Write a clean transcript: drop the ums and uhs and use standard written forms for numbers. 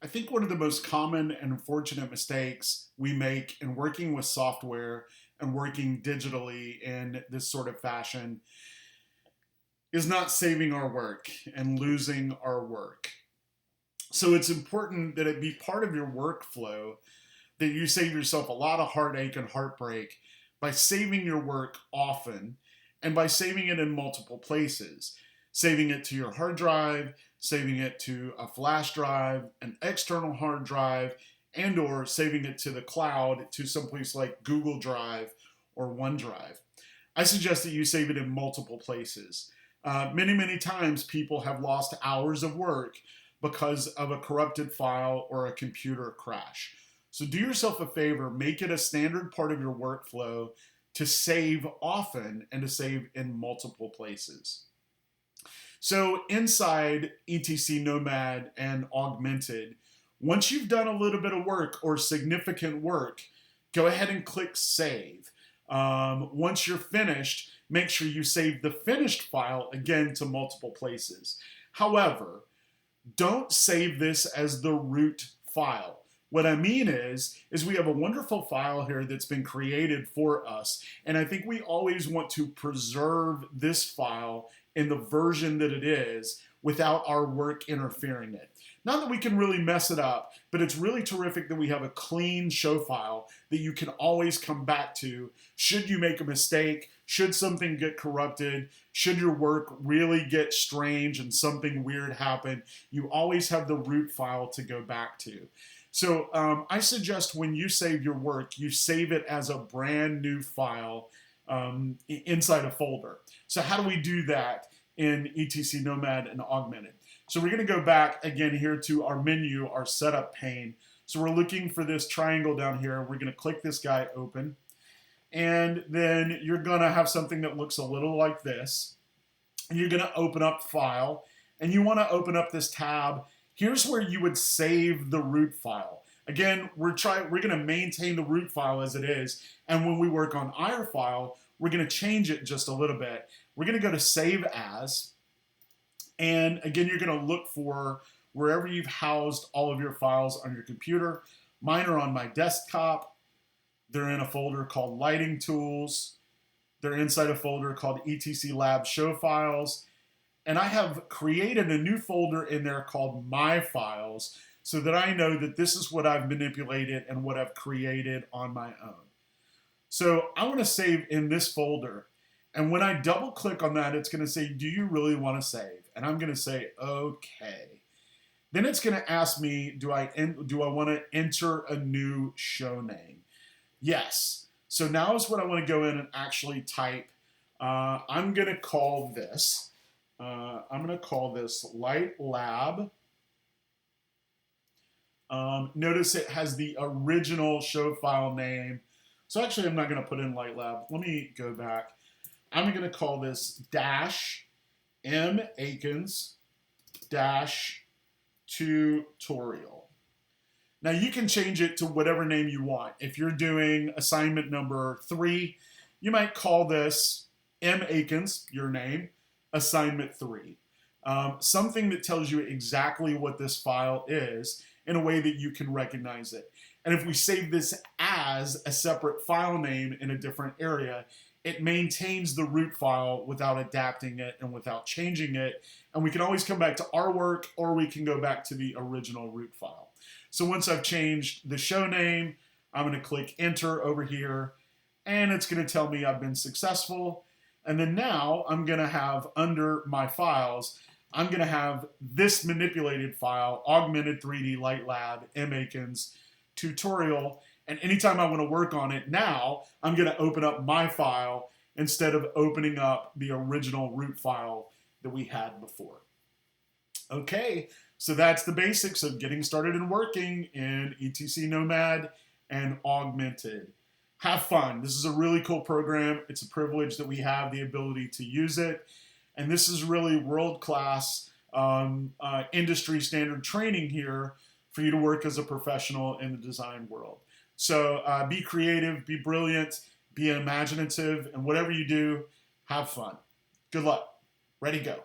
I think one of the most common and unfortunate mistakes we make in working with software and working digitally in this sort of fashion is not saving our work and losing our work. So it's important that it be part of your workflow that you save yourself a lot of heartache and heartbreak by saving your work often and by saving it in multiple places. Saving it to your hard drive, saving it to a flash drive, an external hard drive, and or saving it to the cloud to someplace like Google Drive or OneDrive. I suggest that you save it in multiple places. Many times people have lost hours of work because of a corrupted file or a computer crash. So do yourself a favor, make it a standard part of your workflow to save often and to save in multiple places. So inside etc Nomad and Augmented, once you've done a little bit of work or significant work, go ahead and click save. Once you're finished, make sure you save the finished file again to multiple places. However, don't save this as the root file. What I mean is we have a wonderful file here that's been created for us, and I think we always want to preserve this file in the version that it is without our work interfering it. Not that we can really mess it up, but it's really terrific that we have a clean show file that you can always come back to should you make a mistake, should something get corrupted, should your work really get strange and something weird happen. You always have the root file to go back to. So I suggest when you save your work, you save it as a brand new file inside a folder. So how do we do that in etc Nomad and Augmented? So we're going to go back again here to our menu, our setup pane. So we're looking for this triangle down here. We're going to click this guy open. And then you're going to have something that looks a little like this. And you're going to open up File. And you want to open up this tab. Here's where you would save the root file. Again, we're going to maintain the root file as it is. And when we work on our file, we're going to change it just a little bit. We're going to go to Save As. And again, you're going to look for wherever you've housed all of your files on your computer. Mine are on my desktop. They're in a folder called Lighting Tools. They're inside a folder called etc Lab Show Files. And I have created a new folder in there called My Files so that I know that this is what I've manipulated and what I've created on my own. So I want to save in this folder. And when I double click on that, it's going to say, do you really want to save? And I'm going to say, okay. Then it's going to ask me, do I want to enter a new show name? Yes. So now is what I want to go in and actually type. I'm going to call this Light Lab. Notice it has the original show file name. So actually, I'm not going to put in Light Lab. Let me go back. I'm going to call this -M Akins -tutorial. Now you can change it to whatever name you want. If you're doing assignment number 3, you might call this M Akins, your name, assignment 3. Something that tells you exactly what this file is in a way that you can recognize it. And if we save this as a separate file name in a different area, it maintains the root file without adapting it and without changing it. And we can always come back to our work, or we can go back to the original root file. So once I've changed the show name, I'm going to click enter over here, and it's going to tell me I've been successful. And then now I'm going to have under my files, I'm going to have this manipulated file, Augment3d Light Lab M Akins tutorial. And anytime I want to work on it now, I'm going to open up my file instead of opening up the original root file that we had before. Okay, so that's the basics of getting started and working in etc Nomad and Augmented. Have fun. This is a really cool program. It's a privilege that we have the ability to use it. And this is really world-class industry standard training here for you to work as a professional in the design world. So be creative, be brilliant, be imaginative, and whatever you do, have fun. Good luck. Ready, go.